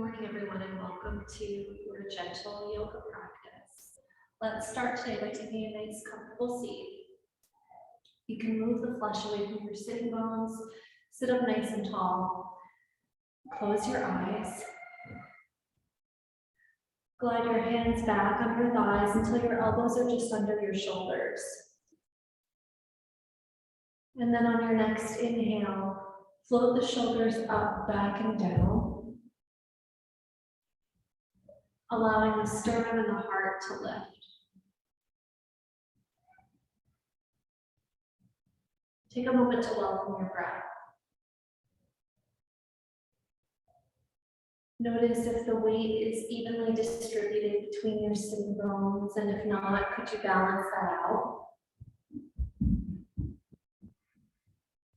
morning, everyone, and welcome to your gentle yoga practice. Let's start today by taking a nice, comfortable seat. You can move the flesh away from your sitting bones, sit up nice and tall, close your eyes. Glide your hands back on your thighs until your elbows are just under your shoulders. And then on your next inhale, float the shoulders up, back, and down, allowing the sternum and the heart to lift. Take a moment to welcome your breath. Notice if the weight is evenly distributed between your sitting bones, and if not, could you balance that out?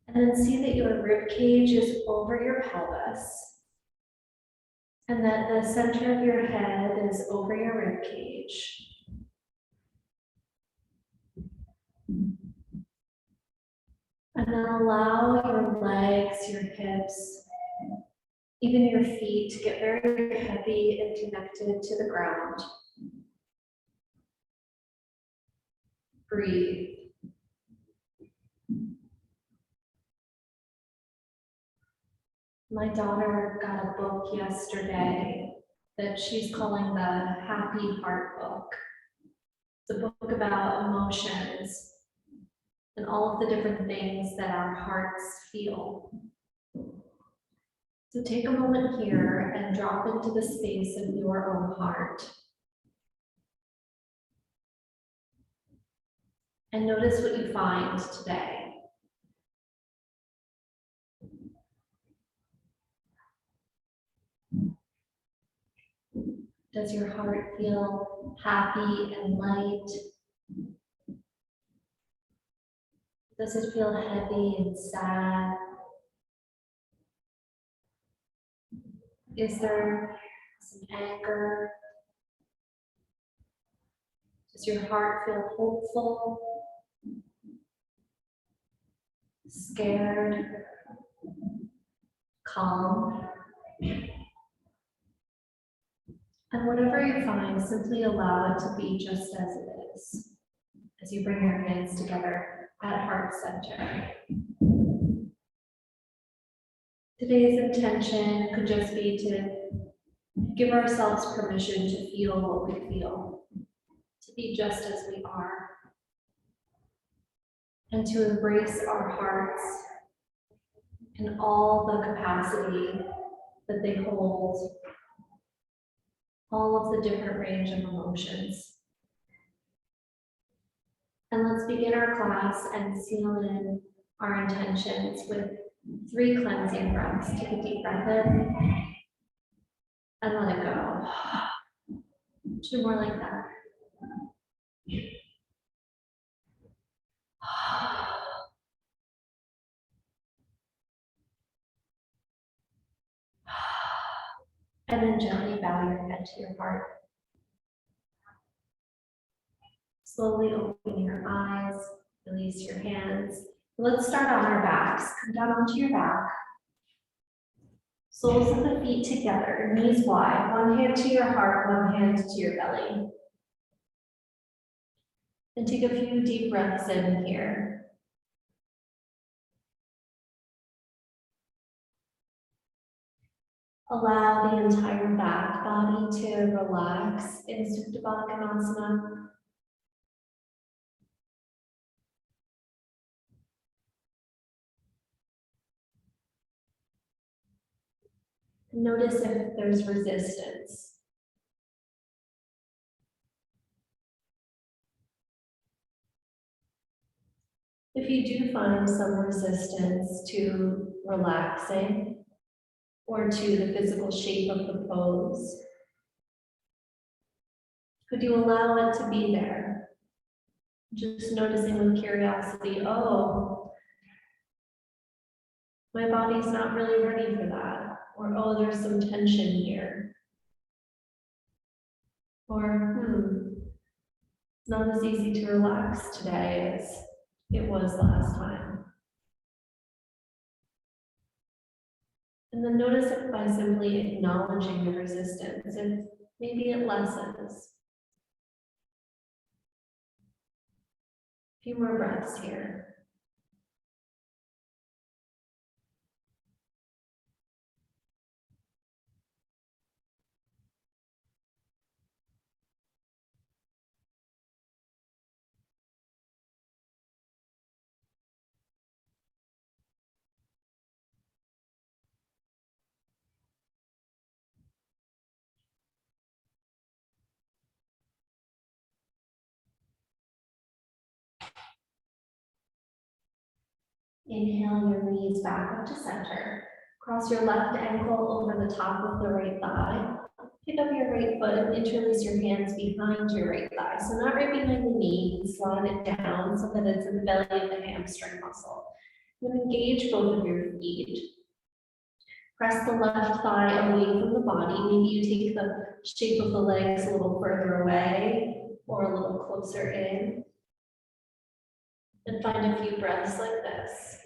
And then see that your rib cage is over your pelvis, and that the center of your head is over your rib cage. And then allow your legs, your hips, even your feet to get very heavy and connected to the ground. Breathe. My daughter got a book yesterday that she's calling the Happy Heart Book. It's a book about emotions and all of the different things that our hearts feel. So take a moment here and drop into the space of your own heart. And notice what you find today. Does your heart feel happy and light? Does it feel heavy and sad? Is there some anger? Does your heart feel hopeful? Scared? Calm? And whatever you find, simply allow it to be just as it is, as you bring your hands together at heart center. Today's intention could just be to give ourselves permission to feel what we feel, to be just as we are, and to embrace our hearts and all the capacity that they hold, all of the different range of emotions. And let's begin our class and seal in our intentions with 3 cleansing breaths. Take a deep breath in and let it go. 2 more like that. And then gently bow your head to your heart. Slowly open your eyes, release your hands. Let's start on our backs. Come down onto your back. Soles of the feet together, knees wide. One hand to your heart, one hand to your belly. And take a few deep breaths in here. Allow the entire back body to relax in Supta Baddha Konasana. Notice if there's resistance. If you do find some resistance to relaxing or to the physical shape of the pose, could you allow it to be there? Just noticing with curiosity, oh, my body's not really ready for that. Or, oh, there's some tension here. Or, it's not as easy to relax today as it was last time. And then notice it by simply acknowledging the resistance, and maybe it lessens. A few more breaths here. Inhale your knees back up to center. Cross your left ankle over the top of the right thigh. Pick up your right foot and interlace your hands behind your right thigh. So not right behind the knee, and slide it down so that it's in the belly of the hamstring muscle. Then engage both of your feet. Press the left thigh away from the body. Maybe you take the shape of the legs a little further away or a little closer in. And find a few breaths like this.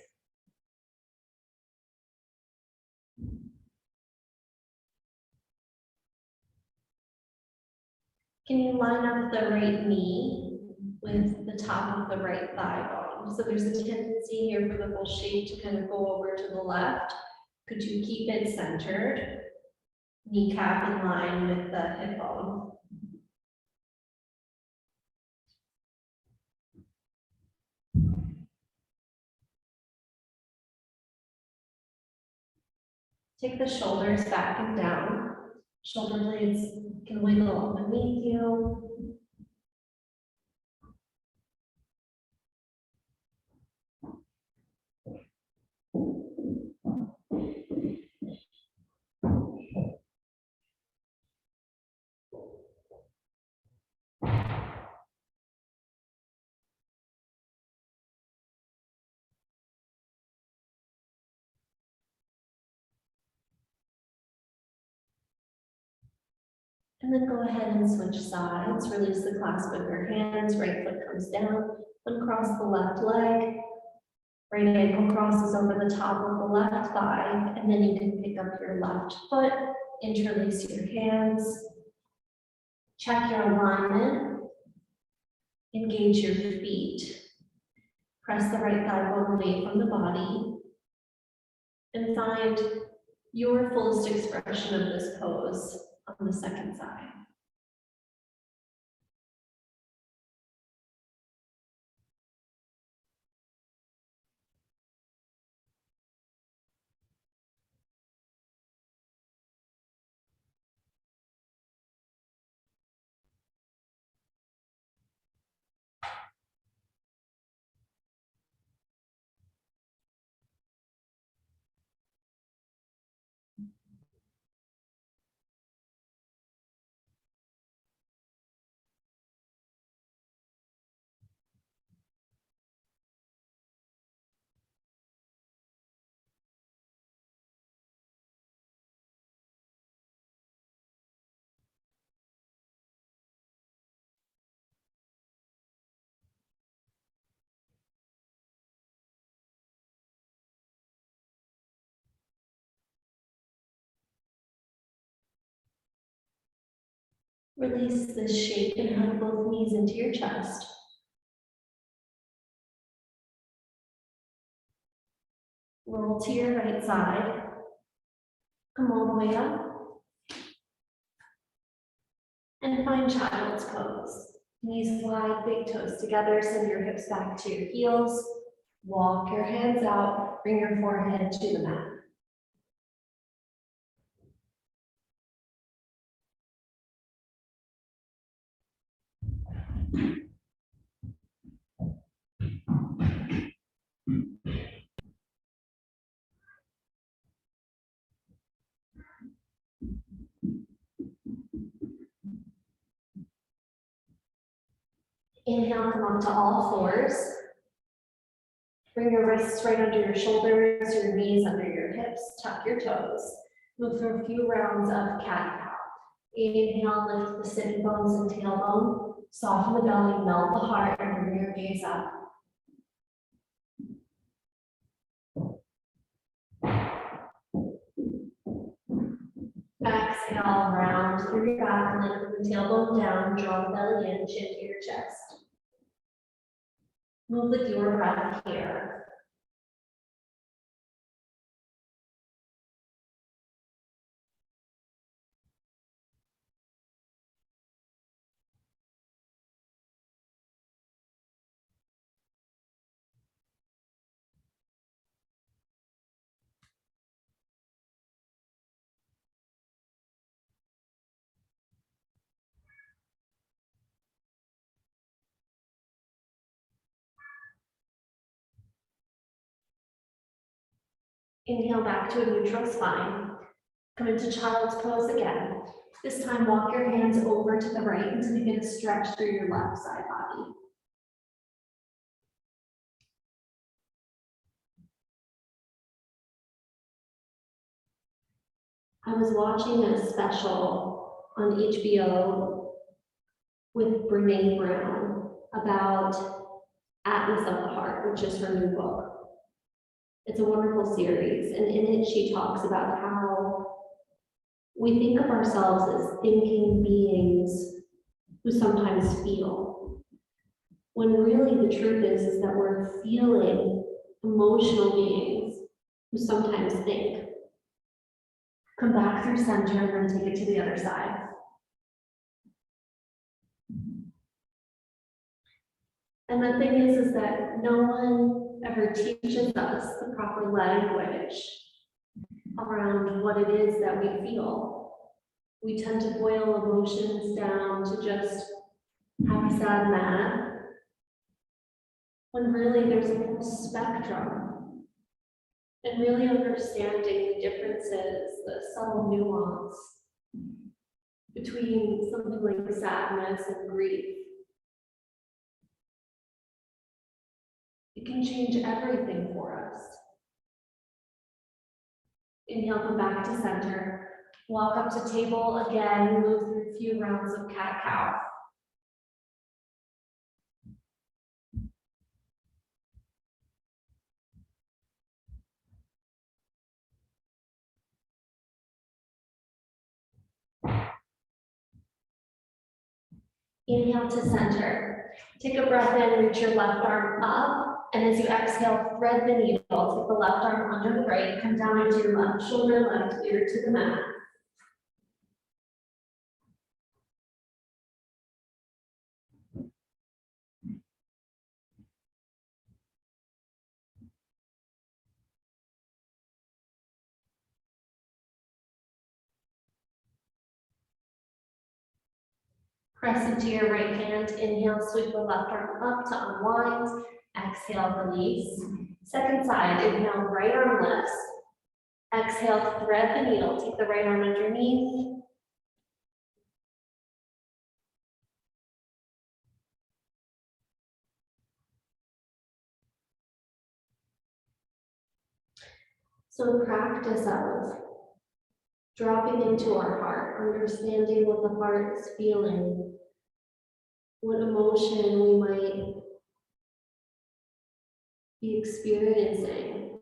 Can you line up the right knee with the top of the right thigh bone? So there's a tendency here for the whole shape to kind of go over to the left. Could you keep it centered? Kneecap in line with the hip bone. Take the shoulders back and down. Shoulder blades can wiggle underneath you. And then go ahead and switch sides. Release the clasp of your hands. Right foot comes down. Uncross the left leg. Right ankle crosses over the top of the left thigh. And then you can pick up your left foot. Interlace your hands. Check your alignment. Engage your feet. Press the right thigh bone away from the body. And find your fullest expression of this pose on the second side. Release this shape and hug both knees into your chest. Roll to your right side. Come all the way up. And find child's pose. Knees wide, big toes together. Send your hips back to your heels. Walk your hands out. Bring your forehead to the mat. Inhale, come up to all fours. Bring your wrists right under your shoulders, your knees under your hips, tuck your toes. Move through a few rounds of cat-cow. Inhale, lift the sitting bones and tailbone. Soften the belly, melt the heart, and bring your gaze up. Exhale, round through your back, lift the tailbone down, draw the belly in, chin to your chest. Move with your breath here. Inhale back to a neutral spine. Come into child's pose again. This time, walk your hands over to the right and begin to stretch through your left side body. I was watching a special on HBO with Brene Brown about Atlas of the Heart, which is her new book. It's a wonderful series, and in it she talks about how we think of ourselves as thinking beings who sometimes feel, when really the truth is that we're feeling emotional beings who sometimes think. Come back through center and then take it to the other side. And the thing is that no one ever teaches us the proper language around what it is that we feel. We tend to boil emotions down to just happy, sad, mad, when really there's a whole spectrum. And really understanding the differences, the subtle nuance between something like sadness and grief. It can change everything for us. Inhale, come back to center. Walk up to table again, move through a few rounds of cat-cow. Inhale to center. Take a breath in, reach your left arm up, and as you exhale, thread the needle. Take the left arm under the right, come down into your left shoulder, left ear to the mat. Press into your right hand. Inhale, sweep the left arm up to unwind. Exhale, release. Second side, inhale, right arm lifts. Exhale, thread the needle. Take the right arm underneath. So the practice of dropping into our heart, understanding what the heart is feeling, what emotion we might be experiencing,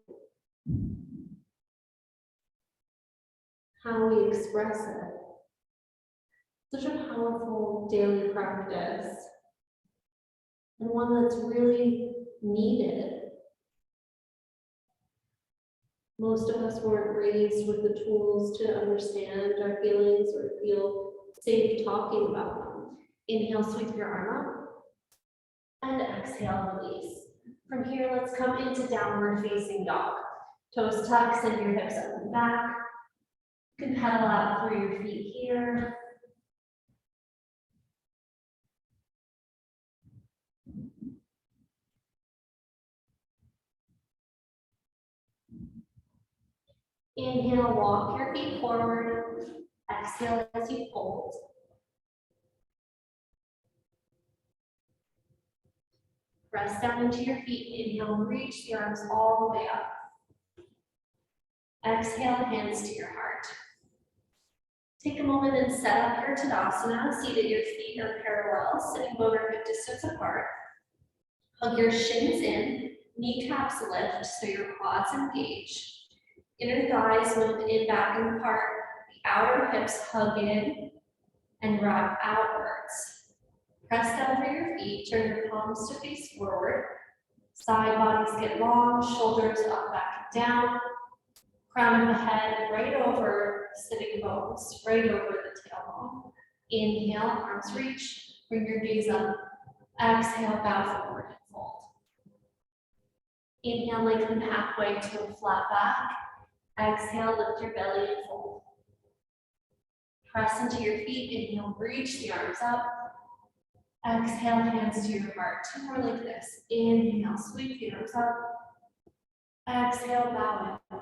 how we express it. Such a powerful daily practice, and one that's really needed. Most of us weren't raised with the tools to understand our feelings or feel safe talking about them. Inhale, sweep your arm up, and exhale, release. From here, let's come into downward facing dog. Toes tuck, send your hips up and back. You can pedal out through your feet here. Inhale, walk your feet forward. Exhale as you fold. Press down into your feet. Inhale, reach the arms all the way up. Exhale, hands to your heart. Take a moment and set up your Tadasana. See that your feet are parallel, sitting bone or hip distance apart. Hug your shins in, kneecaps lift so your quads engage. Inner thighs move in, back and apart. outer hips hug in and wrap outwards. Press down through your feet, turn your palms to face forward. Side bodies get long, shoulders up, back, and down. Crown of the head right over sitting bones, right over the tailbone. Inhale, arms reach, bring your gaze up. Exhale, bow forward and fold. Inhale, lengthen halfway to a flat back. Exhale, lift your belly and fold. Press into your feet. Inhale, reach the arms up. Exhale, hands to your heart. Two more like this. Inhale, sweep the arms up. Exhale, bow in.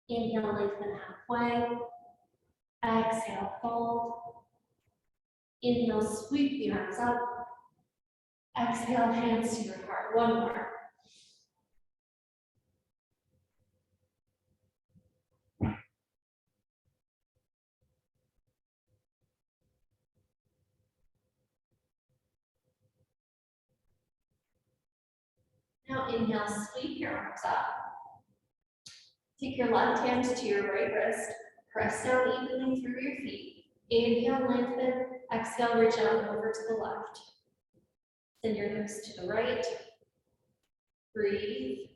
Inhale, lengthen halfway. Exhale, fold. Inhale, sweep the arms up. Exhale, hands to your heart. One more. Now inhale, sweep your arms up. Take your left hand to your right wrist. Press down evenly through your feet. Inhale, lengthen. Exhale, reach out over to the left. Send your hips to the right. Breathe.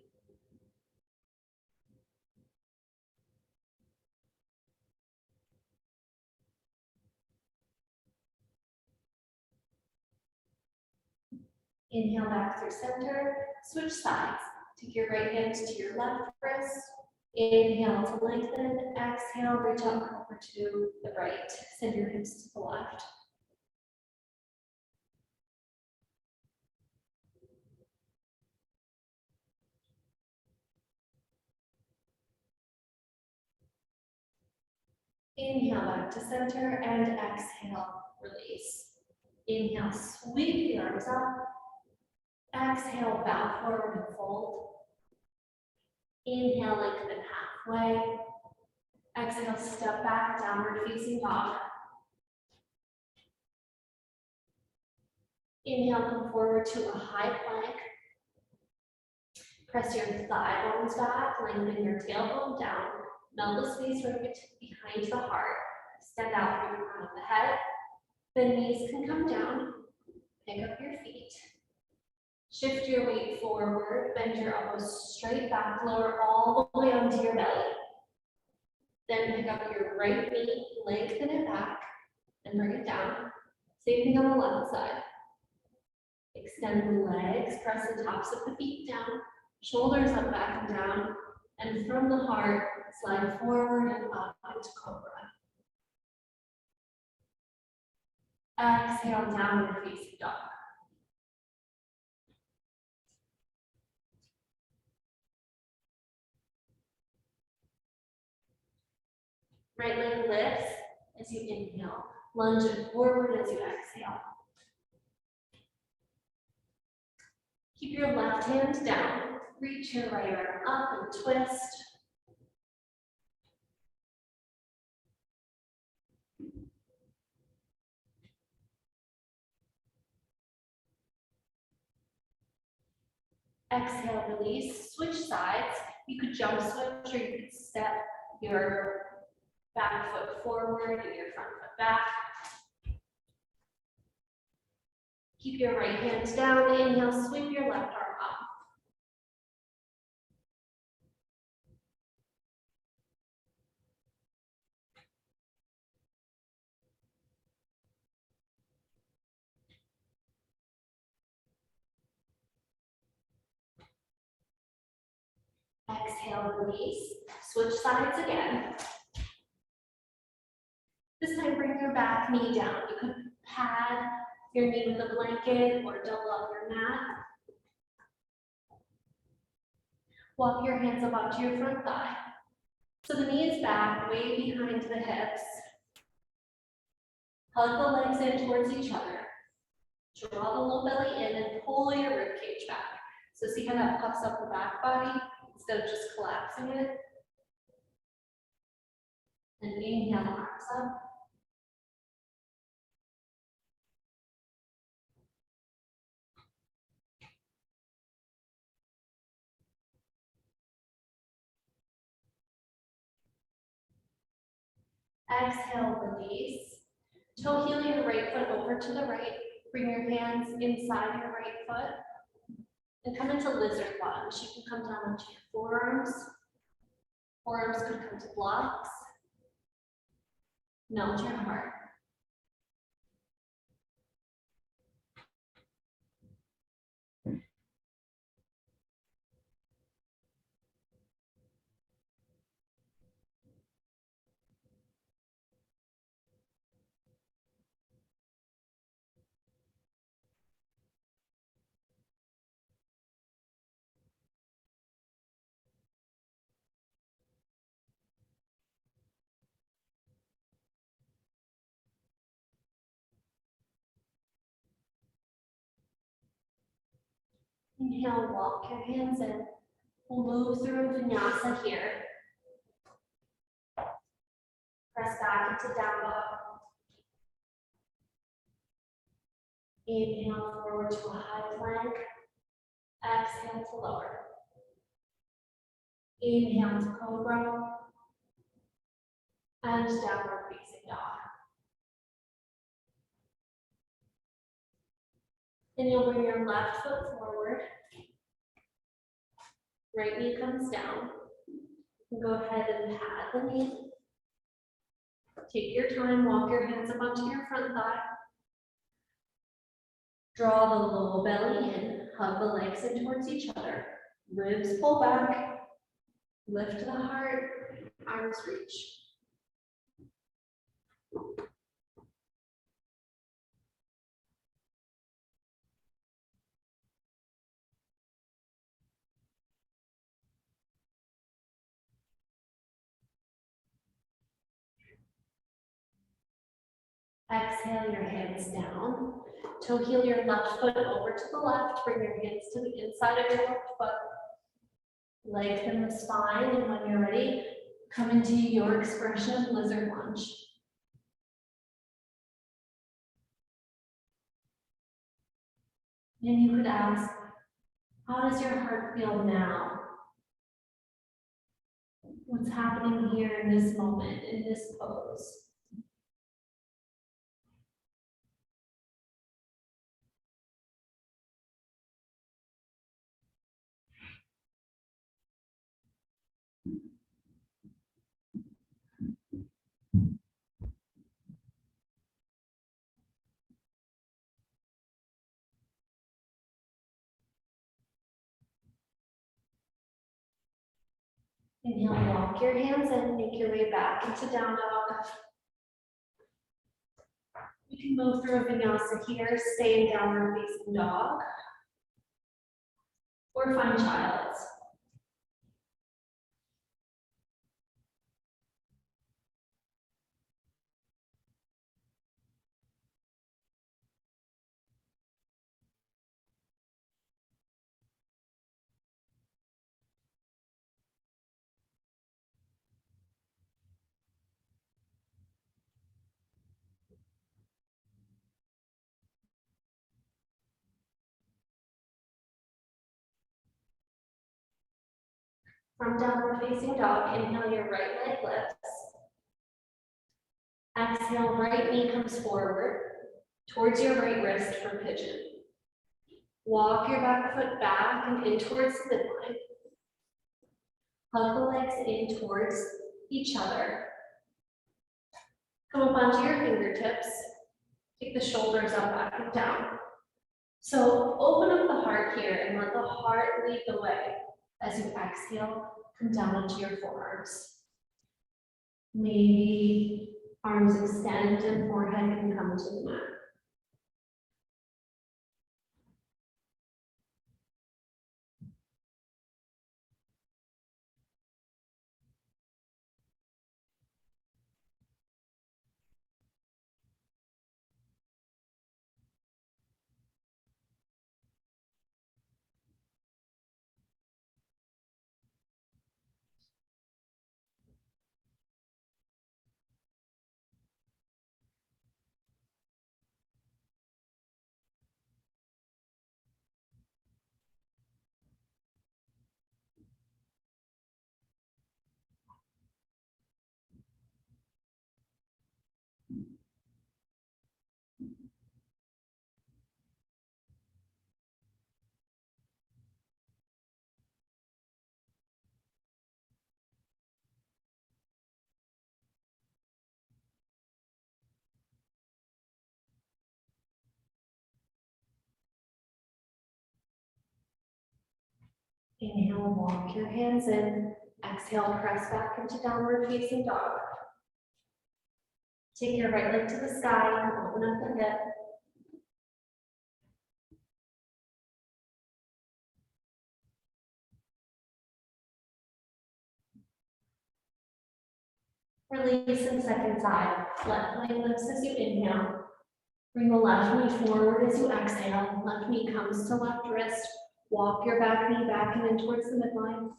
Inhale back through center. Switch sides. Take your right hand to your left wrist. Inhale to lengthen. Exhale, reach out over to the right. Send your hips to the left. Inhale back to center and exhale, release. Inhale, sweep the arms up. Exhale, bow forward and fold. Inhale, lengthen halfway. Exhale, step back, downward facing dog. Inhale, come forward to a high plank. Press your thigh bones back, lengthen your tailbone down. Melt the space right behind the heart. Extend out through the crown of the head. The knees can come down. Pick up your feet. Shift your weight forward. Bend your elbows straight back. Lower all the way onto your belly. Then pick up your right knee, lengthen it back, and bring it down. Same thing on the left side. Extend the legs, press the tops of the feet down, shoulders up, back, and down. And from the heart, slide forward and up into cobra. Exhale, downward facing dog. Right leg lifts as you inhale. Lunge it forward as you exhale. Keep your left hand down. Reach your right arm up and twist. Exhale, release, switch sides. You could jump switch or you could step your back foot forward and your front foot back. Keep your right hand down. Inhale, sweep your left arm up. Exhale, release. Switch sides again. This time, bring your back knee down. You could pad your knee with a blanket or double up your mat. Walk your hands up onto your front thigh. So the knee is back, way behind the hips. Hug the legs in towards each other. Draw the low belly in and pull your rib cage back. So see how that puffs up the back body instead of just collapsing it. And inhale, arms up. Exhale, release. Toe heel your right foot over to the right. Bring your hands inside your right foot and come into lizard lunge. You can come down onto your forearms. Forearms could come to blocks. Melt your heart. Inhale, walk your hands in. We'll move through vinyasa here. Press back into down dog. Inhale forward to a high plank. Exhale to lower. Inhale to cobra. And downward facing dog. Then you'll bring your left foot forward. Right knee comes down. You can go ahead and pat the knee. Take your time, walk your hands up onto your front thigh. Draw the low belly in, hug the legs in towards each other. Ribs pull back, lift the heart, arms reach. Exhale your hands down. Toe heel your left foot over to the left. Bring your hands to the inside of your left foot. Lengthen the spine, and when you're ready, come into your expression, lizard lunge. And you could ask, how does your heart feel now? What's happening here in this moment, in this pose? Inhale, walk your hands in, make your way back into down dog. You can move through a vinyasa here, stay in downward facing dog, or find child's. From downward facing dog, inhale your right leg lifts. Exhale, right knee comes forward towards your right wrist for pigeon. Walk your back foot back and in towards the midline. Hug the legs in towards each other. Come up onto your fingertips. Take the shoulders up, back and down. So open up the heart here and let the heart lead the way. As you exhale, come down into your forearms. Maybe arms extend and forehead can come to the mat. Inhale, walk your hands in. Exhale, press back into downward facing dog. Take your right leg to the sky and open up the hip. Release and second side. Left leg lifts as you inhale. Bring the left knee forward as you exhale. Left knee comes to left wrist. Walk your back knee back and in towards the midline.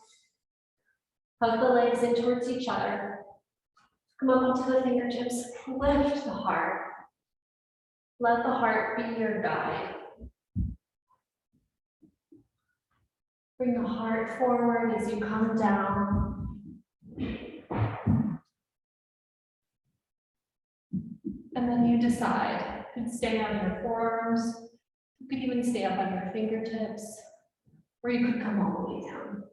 Hug the legs in towards each other. Come up onto the fingertips. Lift the heart. Let the heart be your guide. Bring the heart forward as you come down. And then you decide. You can stay on your forearms. You could even stay up on your fingertips, or you could come all the way down.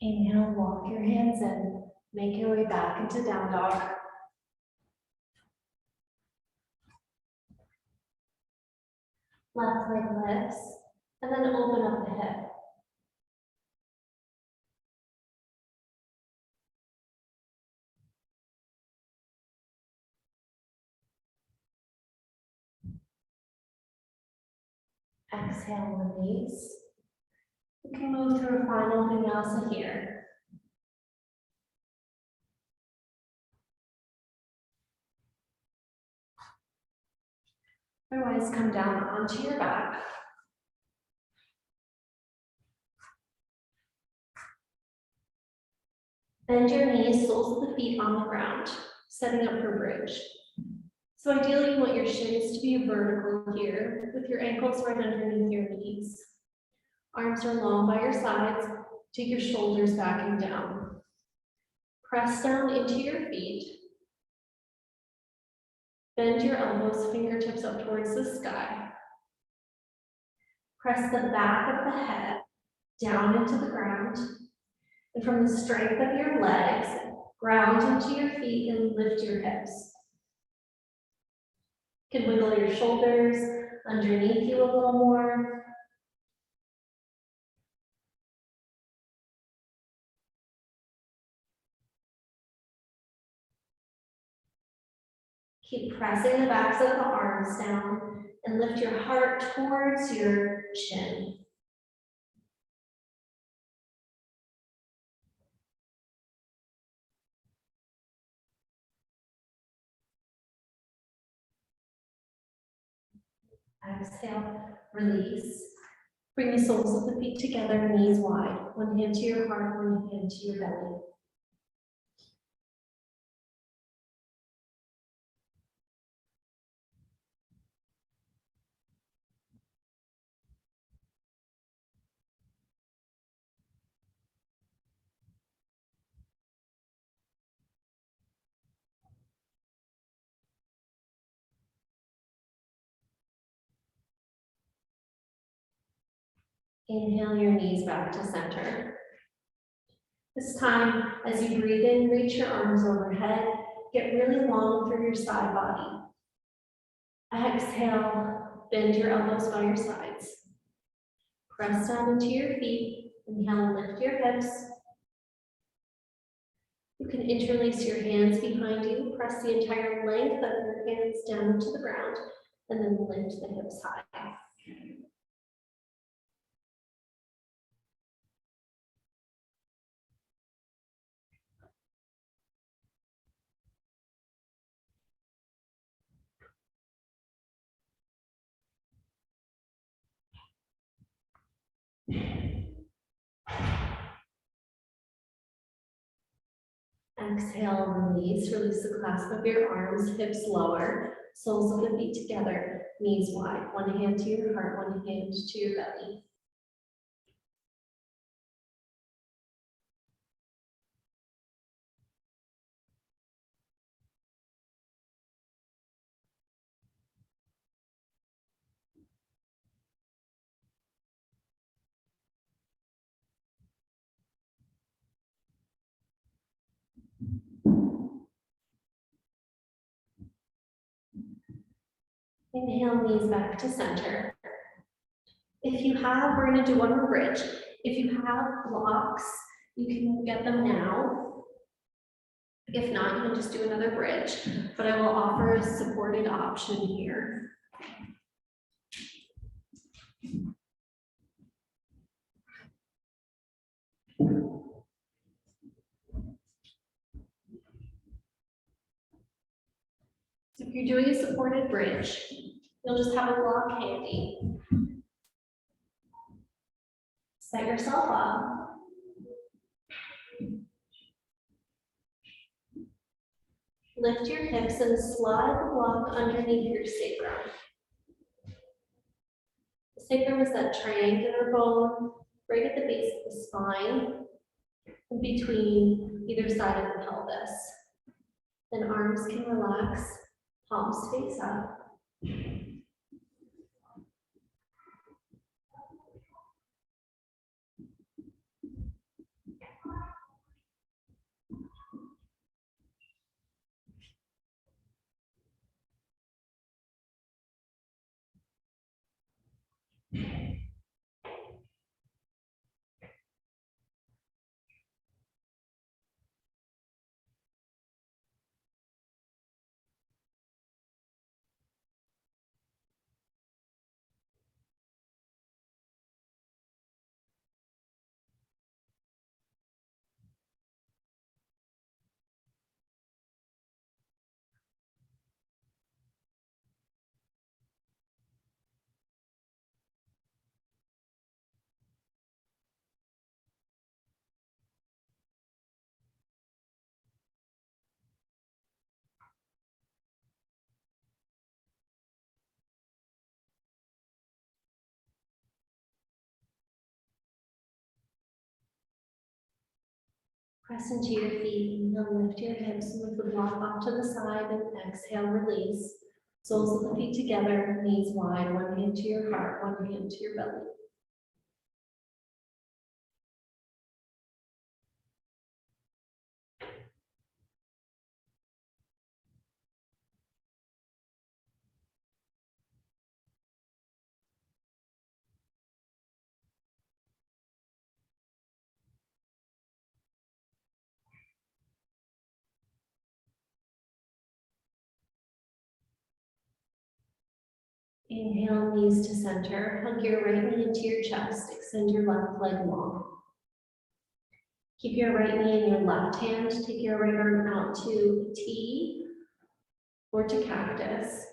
Inhale, walk your hands in. Make your way back into down dog. Left leg lifts, and then open up the hip. Exhale, release. You can move through a final vinyasa here. Otherwise, come down onto your back. Bend your knees, soles of the feet on the ground, setting up for bridge. So ideally, you want your shins to be vertical here, with your ankles right underneath your knees. Arms are long by your sides. Take your shoulders back and down. Press down into your feet. Bend your elbows, fingertips up towards the sky. Press the back of the head down into the ground. And from the strength of your legs, ground into your feet and lift your hips. You can wiggle your shoulders underneath you a little more. Keep pressing the backs of the arms down and lift your heart towards your chin. Exhale, release. Bring the soles of the feet together, knees wide. One hand to your heart, one hand to your belly. Inhale your knees back to center. This time, as you breathe in, reach your arms overhead, get really long through your side body. Exhale, bend your elbows by your sides. Press down into your feet. Inhale, lift your hips. You can interlace your hands behind you, press the entire length of your hands down to the ground, and then lift the hips high. Exhale, release the clasp of your arms, hips lower, soles of the feet together, knees wide. One hand to your heart, one hand to your belly. Inhale, knees back to center. If you have, we're going to do one more bridge. If you have blocks, you can get them now. If not, you can just do another bridge, but I will offer a supported option here. So if you're doing a supported bridge, you'll just have a block handy. Set yourself up. Lift your hips and slide the block underneath your sacrum. The sacrum is that triangular bone right at the base of the spine, in between either side of the pelvis. Then arms can relax, palms face up. Press into your feet, inhale, lift your hips, move the block off to the side, and exhale, release. Soles of the feet together, knees wide, one hand to your heart, one hand to your belly. Inhale, knees to center. Hug your right knee into your chest. Extend your left leg long. Keep your right knee in your left hand. Take your right arm out to T or to cactus.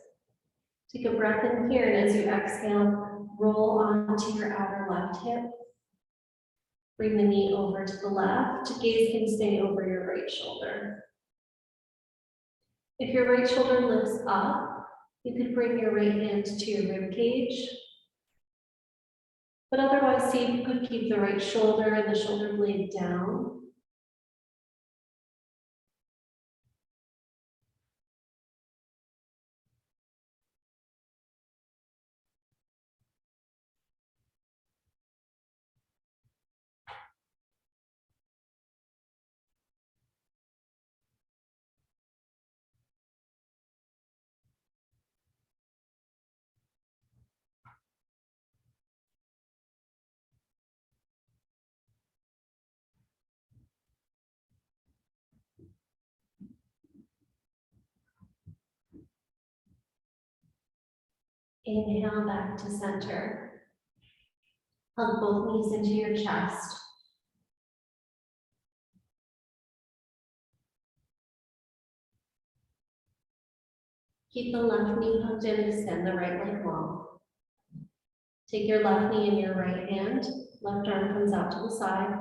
Take a breath in here, and as you exhale, roll onto your outer left hip. Bring the knee over to the left. Gaze can stay over your right shoulder. If your right shoulder lifts up, you could bring your right hand to your rib cage. But otherwise, see if you could keep the right shoulder and the shoulder blade down. Inhale back to center. Hug both knees into your chest. Keep the left knee hugged and extend the right leg long. Take your left knee in your right hand. Left arm comes out to the side.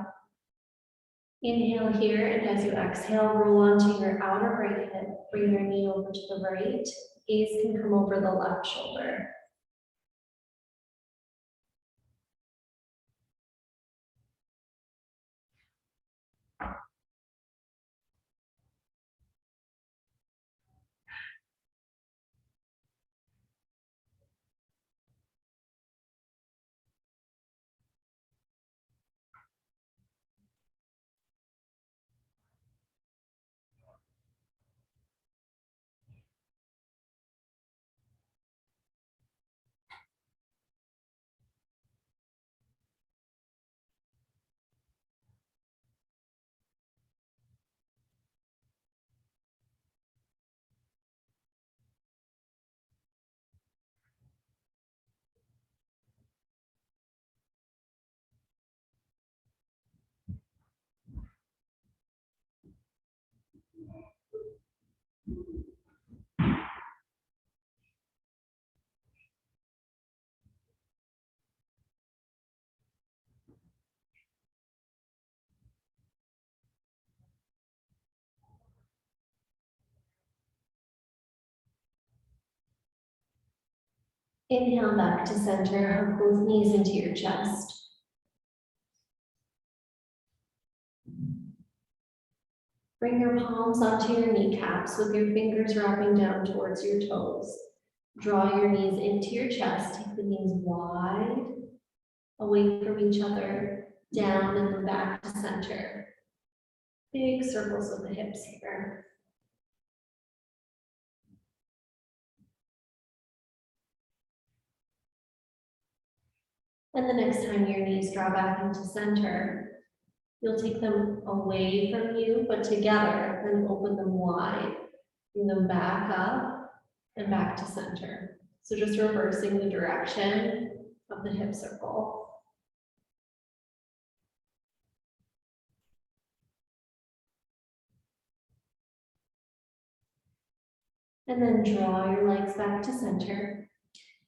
Inhale here, and as you exhale, roll onto your outer right hip. Bring your knee over to the right. Gaze can come over the left shoulder. Inhale back to center. Hug both knees into your chest. Bring your palms onto your kneecaps with your fingers wrapping down towards your toes. Draw your knees into your chest. Take the knees wide, away from each other, down and then back to center. Big circles with the hips here. And the next time your knees draw back into center, you'll take them away from you, but together, then open them wide. Bring them back up and back to center. So just reversing the direction of the hip circle. And then draw your legs back to center.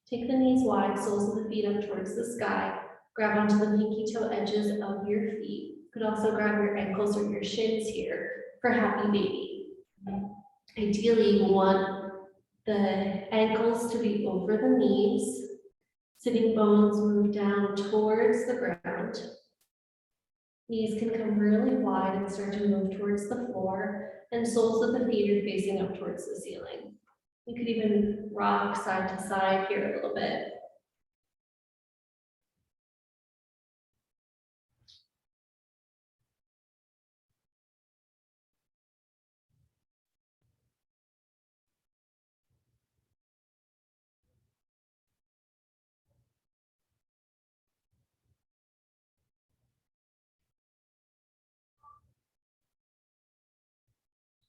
Take the knees wide, soles of the feet up towards the sky. Grab onto the pinky toe edges of your feet. You could also grab your ankles or your shins here for happy baby. Ideally, you want the ankles to be over the knees. Sitting bones move down towards the ground. Knees can come really wide and start to move towards the floor, and soles of the feet are facing up towards the ceiling. You could even rock side to side here a little bit.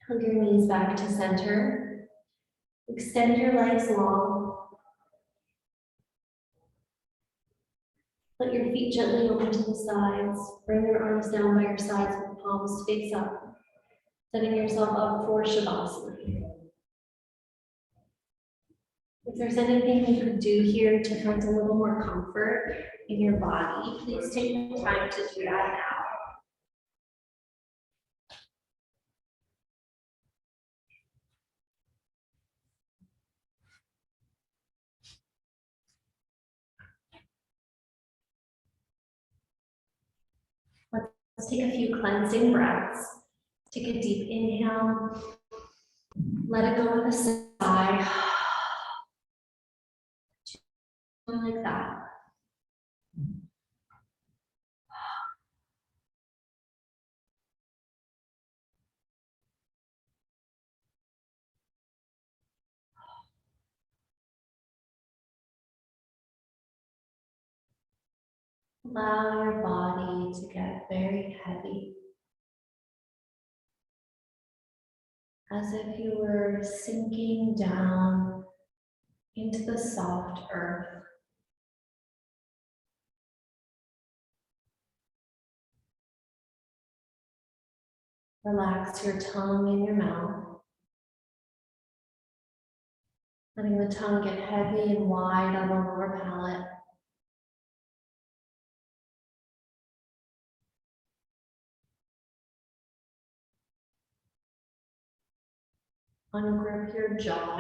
Hug your knees back to center. Extend your legs long. Let your feet gently open to the sides. Bring your arms down by your sides with the palms face up. Setting yourself up for Shavasana. If there's anything you could do here to find a little more comfort in your body, please take the time to do that now. Let's take a few cleansing breaths. Take a deep inhale. Let it go with a sigh. Like that. Allow your body to get very heavy. As if you were sinking down into the soft earth. Relax your tongue in your mouth, letting the tongue get heavy and wide on the lower palate. Ungrip your jaw,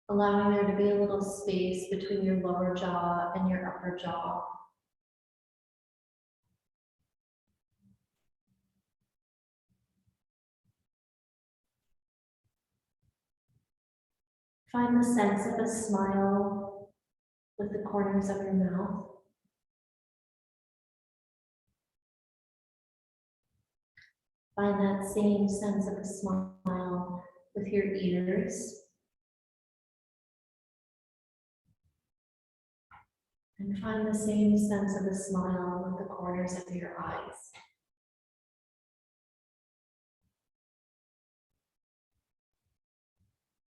allowing there to be a little space between your lower jaw and your upper jaw. Find the sense of a smile with the corners of your mouth. Find that same sense of a smile with your ears. And find the same sense of a smile with the corners of your eyes.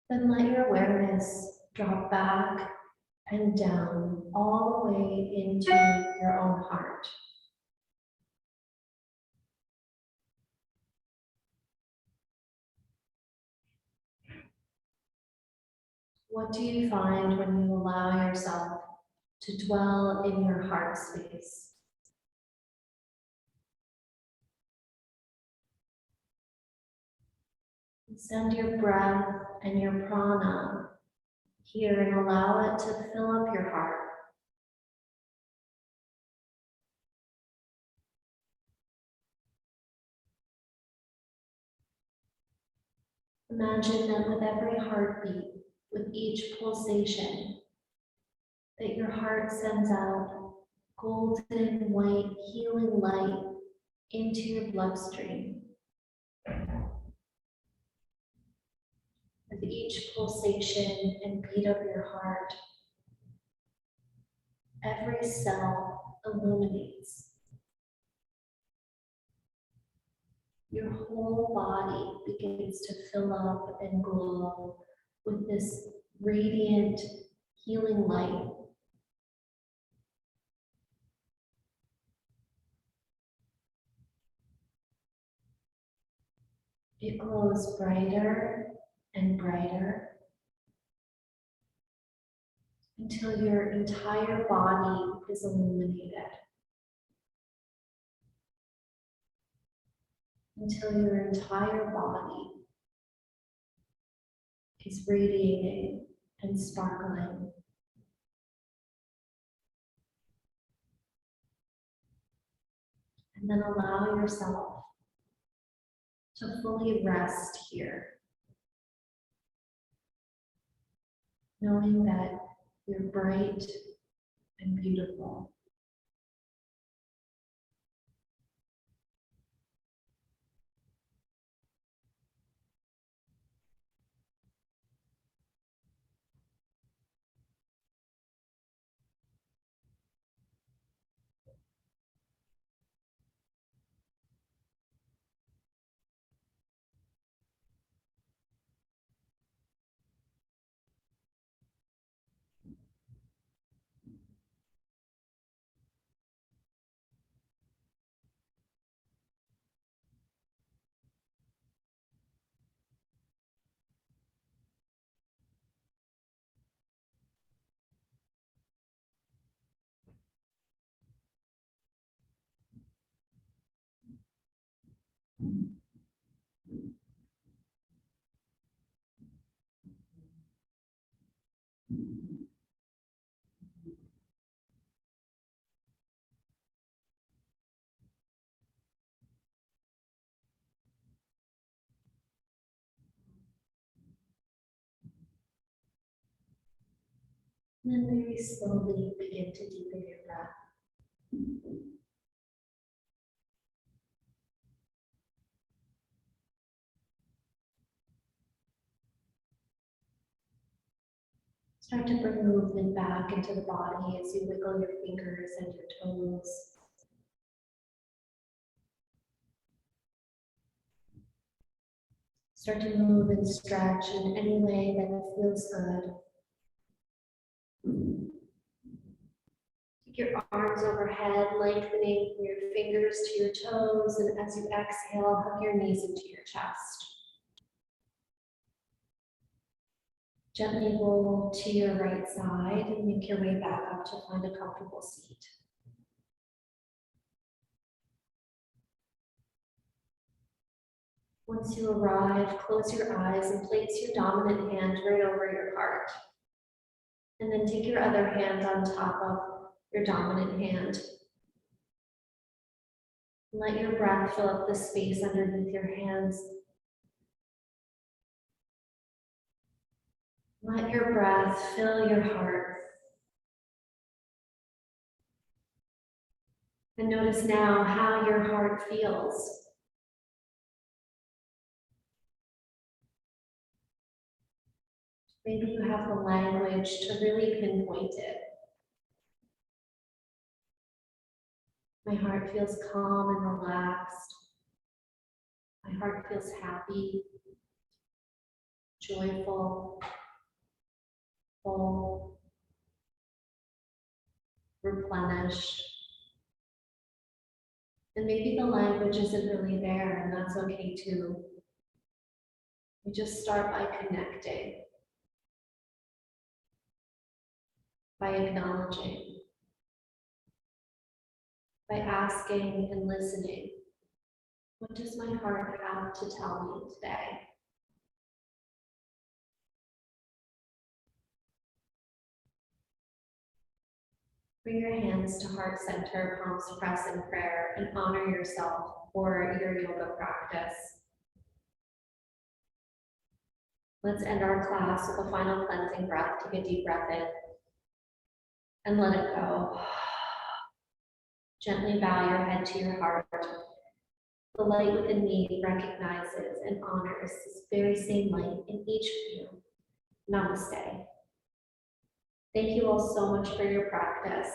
Then let your awareness drop back and down all the way into your own heart. What do you find when you allow yourself to dwell in your heart space? Send your breath and your prana here and allow it to fill up your heart. Imagine that with every heartbeat, with each pulsation, that your heart sends out golden white healing light into your bloodstream. With each pulsation and beat of your heart, every cell illuminates. Your whole body begins to fill up and glow with this radiant healing light. It glows brighter and brighter until your entire body is illuminated. Until your entire body is radiating and sparkling. And then allow yourself to fully rest here, knowing that you're bright and beautiful. And then very slowly begin to deepen your breath. Start to bring movement back into the body as you wiggle your fingers and your toes. Start to move and stretch in any way that feels good. Take your arms overhead, lengthening from your fingers to your toes, and as you exhale, hug your knees into your chest. Gently roll to your right side and make your way back up to find a comfortable seat. Once you arrive, close your eyes and place your dominant hand right over your heart. And then take your other hand on top of your dominant hand. Let your breath fill up the space underneath your hands. Let your breath fill your heart. And notice now how your heart feels. Maybe you have the language to really pinpoint it. My heart feels calm and relaxed. My heart feels happy, joyful, full, replenished. And maybe the language isn't really there, and that's okay too. We just start by connecting, by acknowledging, by asking and listening. What does my heart have to tell me today? Bring your hands to heart center, palms press in prayer, and honor yourself for your yoga practice. Let's end our class with a final cleansing breath. Take a deep breath in and let it go. Gently bow your head to your heart. The light within me recognizes and honors this very same light in each of you. Namaste. Thank you all so much for your practice.